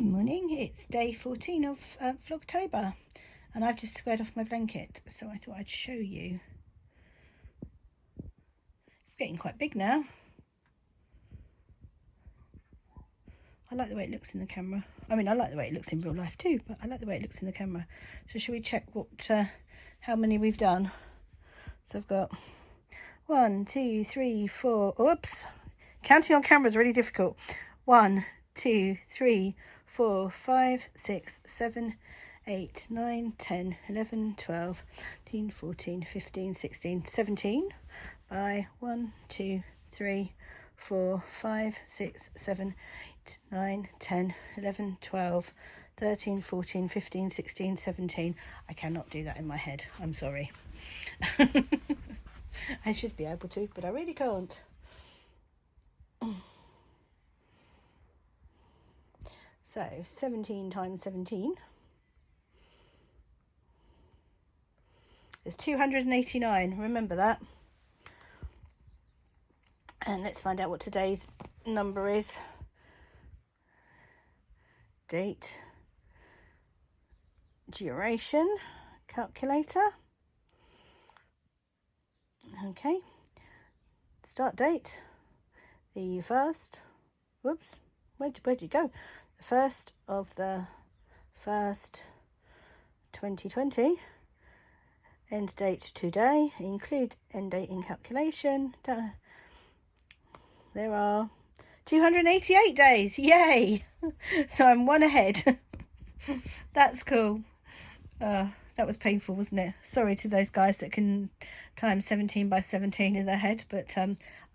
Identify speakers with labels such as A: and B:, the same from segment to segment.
A: Good morning, it's day 14 of Vlogtober and I've just squared off my blanket, so I thought I'd show you. It's getting quite big now. I like the way it looks in the camera. I mean, I like the way it looks in real life too, but I like the way it looks in the camera. So shall we check what how many we've done? So I've got 1, 2, 3, 4, oops, counting on camera is really difficult. 1, 2, 3, 4, 5, 6, 7, 8, 9, 10, 11, 12, 13, 14, 15, 16, 17 by 1, 2, 3, 4, 5, 6, 7, 8, 9, 10, 11, 12, 13, 14, 15, 16, 17. I cannot do that in my head. I'm sorry. I should be able to, but I really can't. So 17 times 17 is 289. Remember that. And let's find out what today's number is. Date, duration, calculator. Okay. Start date, the first. Whoops. Where'd you go? The 1st of the 1st 2020. End date today. Include end date in calculation. There are 288 days. Yay! So I'm one ahead. That's cool. That was painful, wasn't it? Sorry to those guys that can times 17 by 17 in their head, but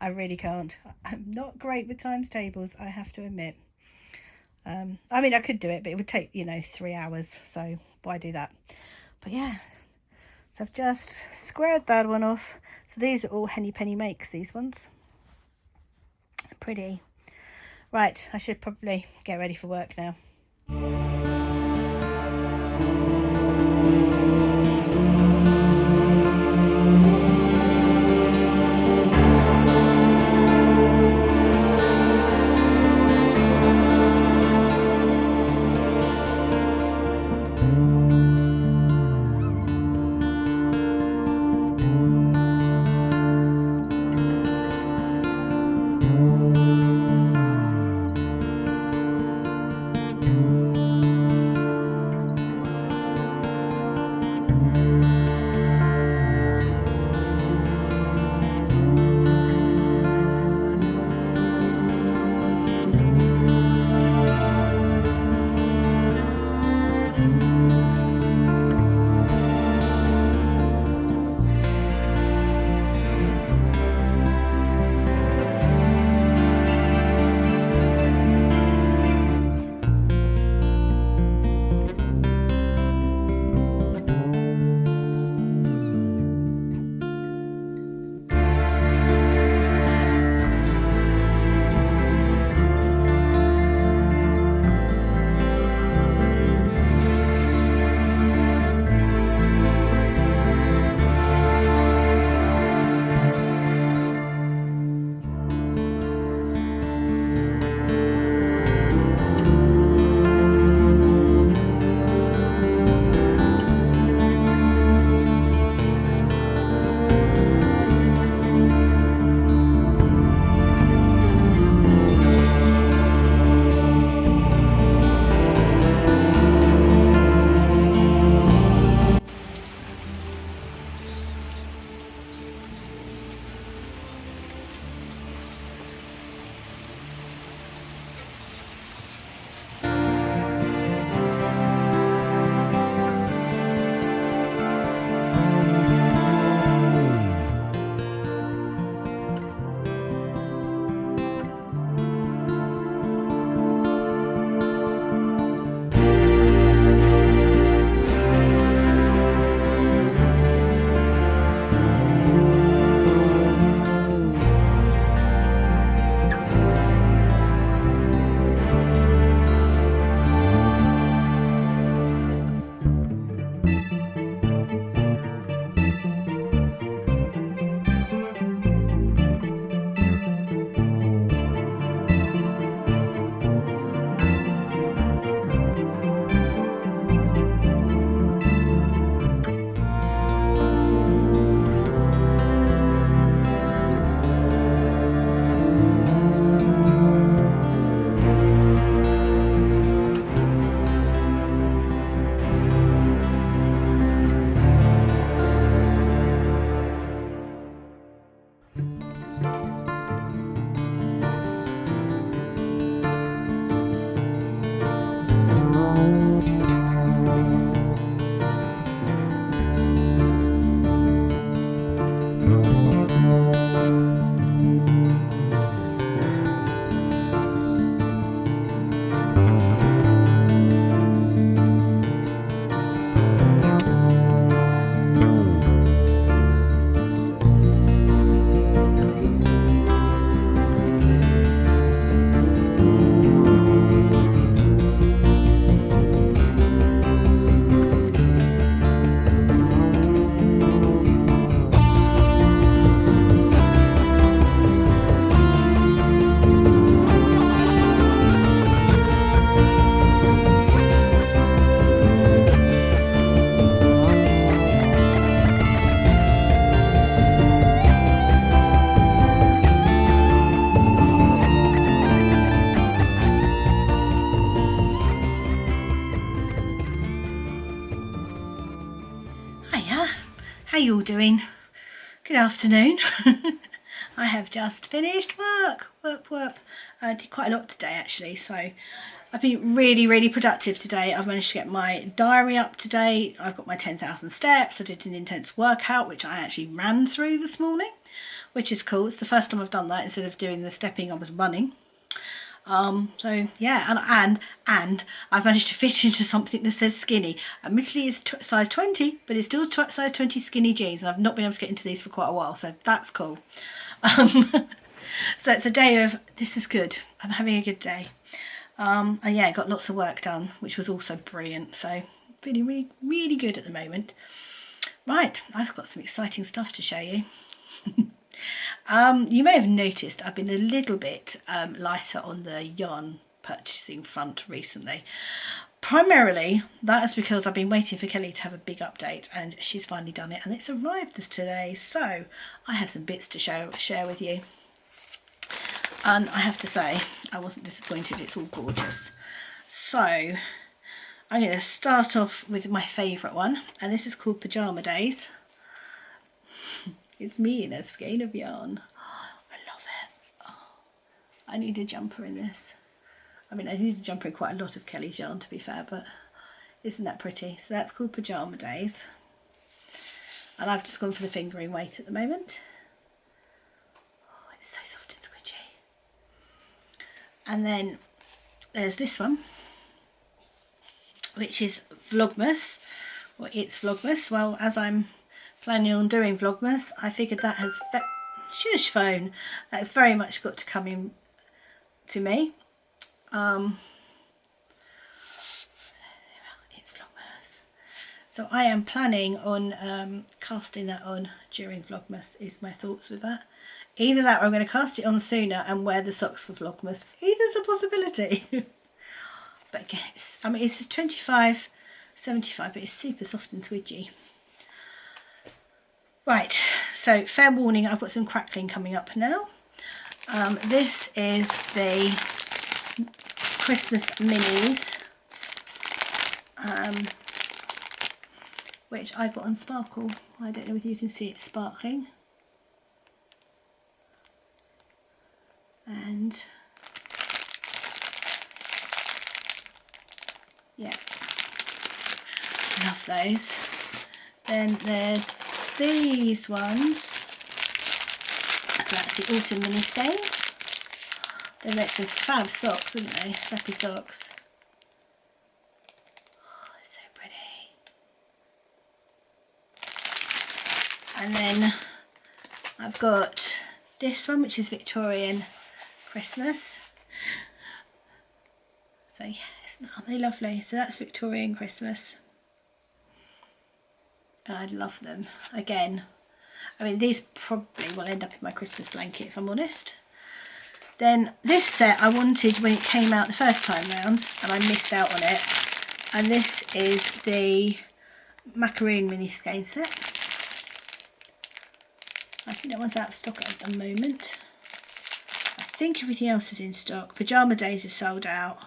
A: I really can't. I'm not great with times tables, I have to admit. I mean, I could do it, but it would take, 3 hours, so why do that? But yeah, so I've just squared that one off. So these are all Henny Penny makes, these ones. Pretty. Right, I should probably get ready for work now. you all doing? Good afternoon. I have just finished work. I did quite a lot today actually, so I've been really productive today. I've managed to get my diary up to date. I've got my 10,000 steps. I did an intense workout which I actually ran through this morning, which is cool. It's the first time I've done that. Instead of doing the stepping, I was running. So yeah, and I've managed to fit into something that says skinny. Admittedly it's size 20, but it's still size 20 skinny jeans, and I've not been able to get into these for quite a while, so that's cool. So it's a day of, this is good, I'm having a good day. And yeah, got lots of work done, which was also brilliant, so feeling really good at the moment. Right, I've got some exciting stuff to show you. You may have noticed I've been a little bit lighter on the yarn purchasing front recently. Primarily that is because I've been waiting for Kelly to have a big update, and she's finally done it and it's arrived this today, so I have some bits to share with you. And I have to say I wasn't disappointed, it's all gorgeous. So I'm going to start off with my favourite one, and this is called Pyjama Days. It's me in a skein of yarn. I love it. Oh, I need a jumper in this. I mean, I need a jumper in quite a lot of Kelly's yarn, to be fair, but isn't that pretty? So that's called Pyjama Days. And I've just gone for the fingering weight at the moment. Oh, it's so soft and squidgy. And then there's this one, which is Vlogmas, or it's Vlogmas. Well, as I'm planning on doing Vlogmas, I figured that has shush phone, that's very much got to come in to me. It's Vlogmas, so I am planning on casting that on during Vlogmas, is my thoughts with that. Either that or I'm going to cast it on sooner and wear the socks for Vlogmas. Either's a possibility. But again, I mean, it's 25.75, but it's super soft and squidgy. Right, so fair warning, I've got some crackling coming up now. This is the Christmas minis, which I got on Sparkle. I don't know whether you can see it sparkling. And yeah, love those. Then there's these ones, so that's the autumn mini skeins. They make some fab socks, don't they? Strappy socks. Oh, they're so pretty. And then I've got this one, which is Victorian Christmas. So yes, aren't they lovely? So that's Victorian Christmas. I love them. Again, I mean, these probably will end up in my Christmas blanket if I'm honest. Then this set I wanted when it came out the first time round, and I missed out on it. And this is the macaroon mini skein set. I think that one's out of stock at the moment. I think everything else is in stock. Pyjama Days is sold out.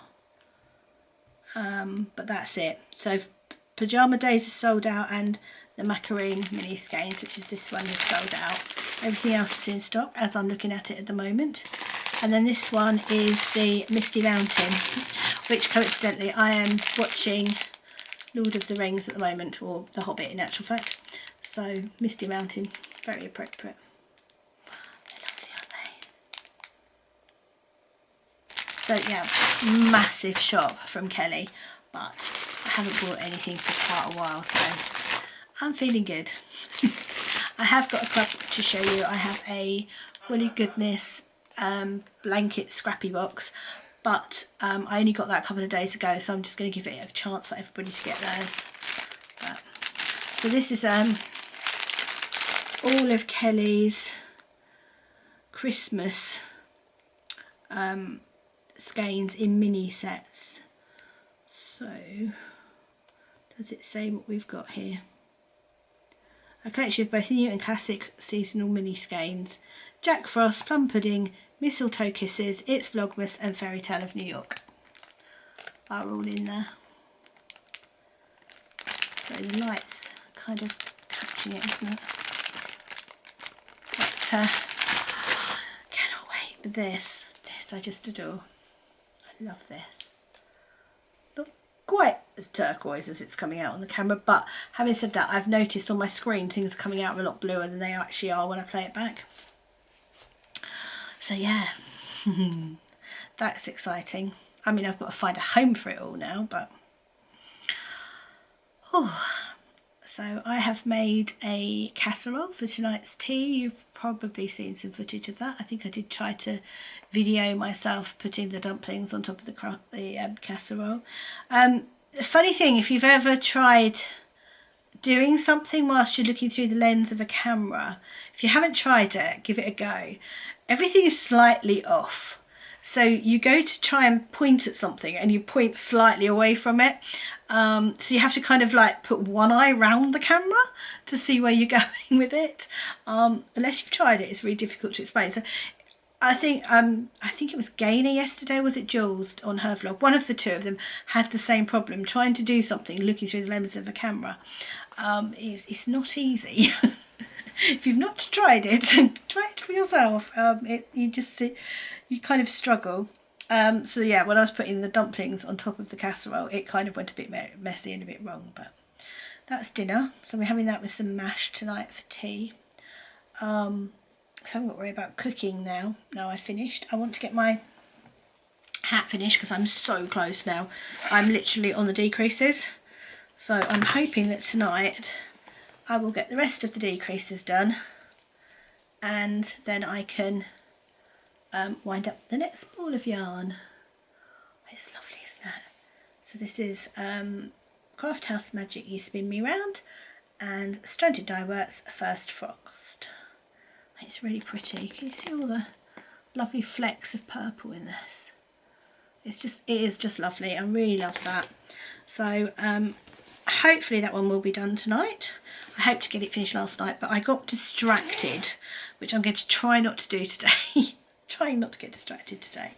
A: But that's it. So Pyjama Days is sold out, and the macaroon mini skeins, which is this one, is sold out. Everything else is in stock as I'm looking at it at the moment. And then this one is the Misty Mountain, which coincidentally I am watching Lord of the Rings at the moment, or The Hobbit in actual fact. So Misty Mountain, very appropriate. They're lovely, aren't they? So yeah, massive shop from Kelly, but I haven't bought anything for quite a while, so I'm feeling good. I have got a couple to show you. I have a Woolly Goodness blanket scrappy box, but I only got that a couple of days ago, so I'm just going to give it a chance for everybody to get theirs. So this is all of Kelly's Christmas skeins in mini sets. So does it say what we've got here? A collection of both new and classic seasonal mini skeins. Jack Frost, Plum Pudding, Mistletoe Kisses, It's Vlogmas and Fairy Tale of New York are all in there. So the lights kind of watching it, isn't it? But cannot wait. But this I just adore. I love this. Not quite as turquoise as it's coming out on the camera, but having said that, I've noticed on my screen things are coming out a lot bluer than they actually are when I play it back. So yeah, that's exciting. I mean, I've got to find a home for it all now, but oh. So I have made a casserole for tonight's tea. You've probably seen some footage of that. I think I did try to video myself putting the dumplings on top of the casserole. The funny thing, if you've ever tried doing something whilst you're looking through the lens of a camera, if you haven't tried it, give it a go. Everything is slightly off. So you go to try and point at something and you point slightly away from it. So you have to kind of like put one eye round the camera to see where you're going with it. Unless you've tried it, it's really difficult to explain. So I think it was Gaynor yesterday, was it Jules, on her vlog? One of the two of them had the same problem, trying to do something looking through the lens of a camera. It's not easy. If you've not tried it, try it for yourself. You kind of struggle. So yeah, when I was putting the dumplings on top of the casserole, it kind of went a bit messy and a bit wrong, but that's dinner. So we're having that with some mash tonight for tea. So I haven't got to worry about cooking now. Now I've finished. I want to get my hat finished because I'm so close now. I'm literally on the decreases. So I'm hoping that tonight I will get the rest of the decreases done, and then I can wind up the next ball of yarn. It's lovely, isn't it? So this is Craft House Magic You Spin Me Round and Stunted Dye Works First Frost. It's really pretty. Can you see all the lovely flecks of purple in this? It is just lovely. I really love that. So hopefully that one will be done tonight. I hope to get it finished last night, but I got distracted, which I'm going to try not to do today. Trying not to get distracted today.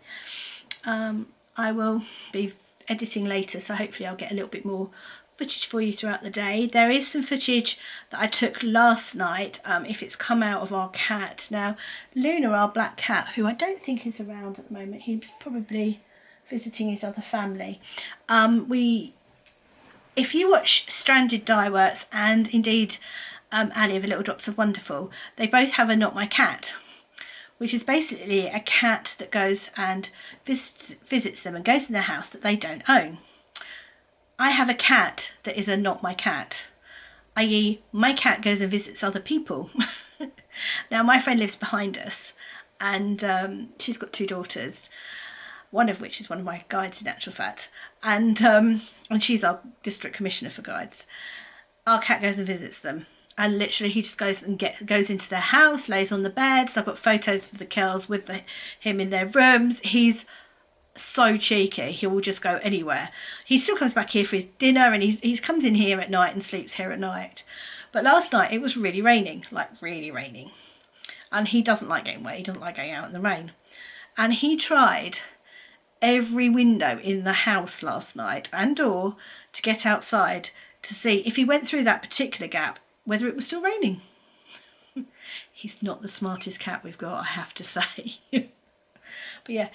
A: I will be editing later, so hopefully I'll get a little bit more footage for you throughout the day. There is some footage that I took last night, if it's come out of our cat. Now, Luna, our black cat, who I don't think is around at the moment, he's probably visiting his other family. If you watch Stranded Dye Works and indeed Ali of Little Drops of Wonderful, they both have a Not My Cat, which is basically a cat that goes and visits them and goes in their house that they don't own. I have a cat that is a Not My Cat, i.e. my cat goes and visits other people. Now my friend lives behind us, and she's got 2 daughters, one of which is one of my guides in actual fact, and she's our district commissioner for guides. Our cat goes and visits them. And literally he just goes into their house, lays on the bed. So I've got photos of the girls with him in their rooms. He's so cheeky. He will just go anywhere. He still comes back here for his dinner, and he comes in here at night and sleeps here at night. But last night it was really raining, like really raining. And he doesn't like getting wet. He doesn't like going out in the rain. And he tried every window in the house last night and door to get outside to see if he went through that particular gap, whether it was still raining. He's not the smartest cat we've got, I have to say. But yeah,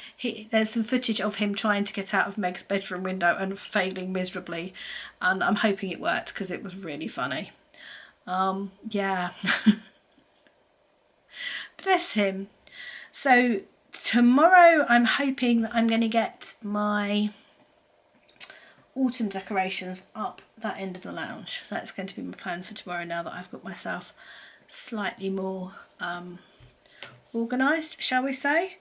A: there's some footage of him trying to get out of Meg's bedroom window and failing miserably, and I'm hoping it worked because it was really funny. Yeah. Bless him. So tomorrow I'm hoping that I'm going to get my autumn decorations up that end of the lounge. That's going to be my plan for tomorrow, now that I've got myself slightly more organised, shall we say.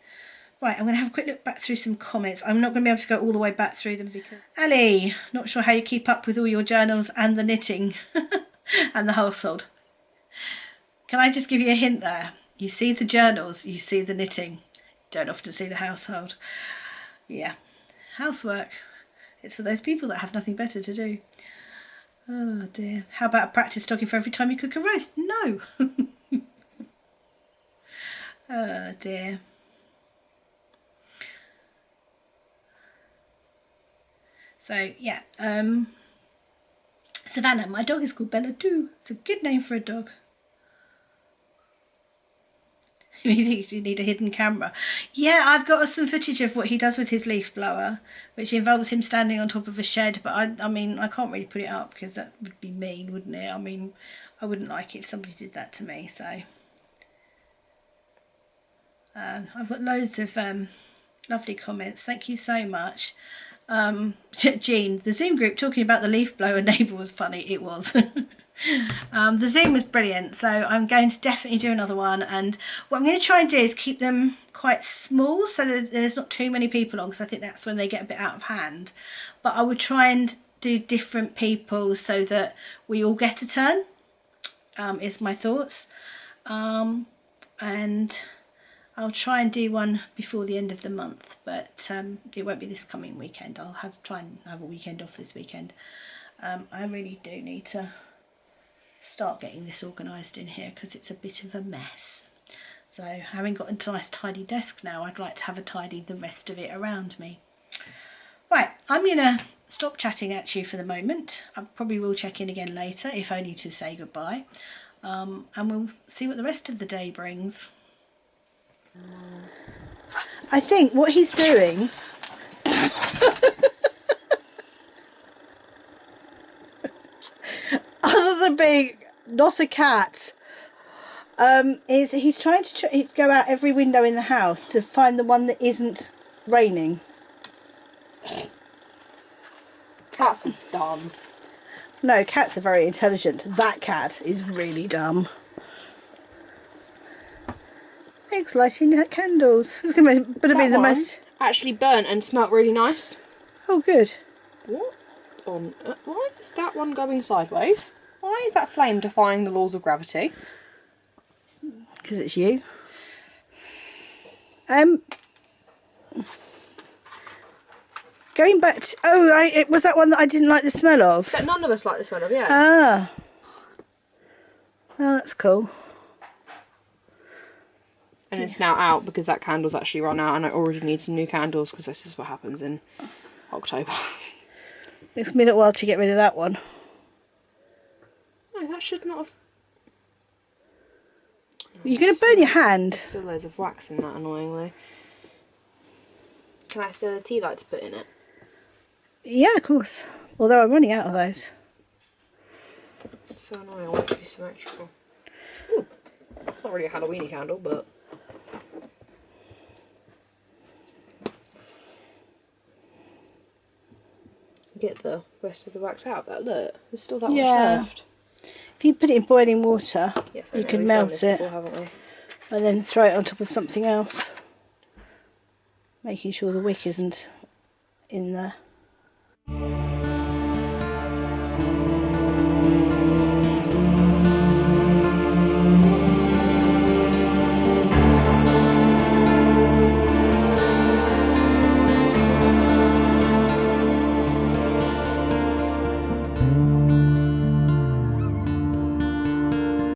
A: Right, I'm going to have a quick look back through some comments. I'm not going to be able to go all the way back through them because... Ali, not sure how you keep up with all your journals and the knitting and the household. Can I just give you a hint there? You see the journals, you see the knitting. You don't often see the household. Yeah, housework. It's for those people that have nothing better to do. Oh dear. How about a practice talking for every time you cook a roast? No. Oh dear. So yeah, so Savannah. My dog is called Bella too. It's a good name for a dog. He thinks you need a hidden camera. Yeah, I've got some footage of what he does with his leaf blower, which involves him standing on top of a shed. But I mean, I can't really put it up because that would be mean, wouldn't it? I mean, I wouldn't like it if somebody did that to me. So I've got loads of lovely comments. Thank you so much. Jean, the Zoom group talking about the leaf blower neighbour was funny. It was. The Zoom was brilliant, so I'm going to definitely do another one, and what I'm going to try and do is keep them quite small so that there's not too many people on, because I think that's when they get a bit out of hand. But I would try and do different people so that we all get a turn, is my thoughts. And I'll try and do one before the end of the month, but it won't be this coming weekend. I'll try and have a weekend off this weekend. I really do need to start getting this organised in here because it's a bit of a mess. So having got a nice tidy desk now, I'd like to have a tidy the rest of it around me. Right, I'm going to stop chatting at you for the moment. I probably will check in again later, if only to say goodbye. And we'll see what the rest of the day brings. I think what he's doing other than being not a cat, is he's trying to go out every window in the house to find the one that isn't raining.
B: Cats are dumb.
A: No, cats are very intelligent. That cat is really dumb. Eggs lighting candles. It's going to be the most...
B: actually burnt and smelt really nice.
A: Oh, good.
B: What on... why is that one going sideways? Why is that flame defying the laws of gravity?
A: Because it's you. Going back to... Oh, it was that one that I didn't like the smell of.
B: That none of us like the smell of, yeah.
A: Ah. Well, that's cool.
B: And it's now out because that candle's actually run out and I already need some new candles because this is what happens in October.
A: It's been a while to get rid of that one.
B: No, that should not have...
A: You're going to burn your hand.
B: There's still loads of wax in that, annoyingly. Can I still have a tea light to put in it?
A: Yeah, of course. Although I'm running out of those.
B: It's so annoying, I want it to be symmetrical. Ooh, it's not really a Halloweeny candle, but... Get the rest of the wax out, but look, there's still that much left.
A: If you put it in boiling water,
B: yes,
A: you can melt it
B: before, haven't we?
A: and then throw it on top of something else, making sure the wick isn't in there.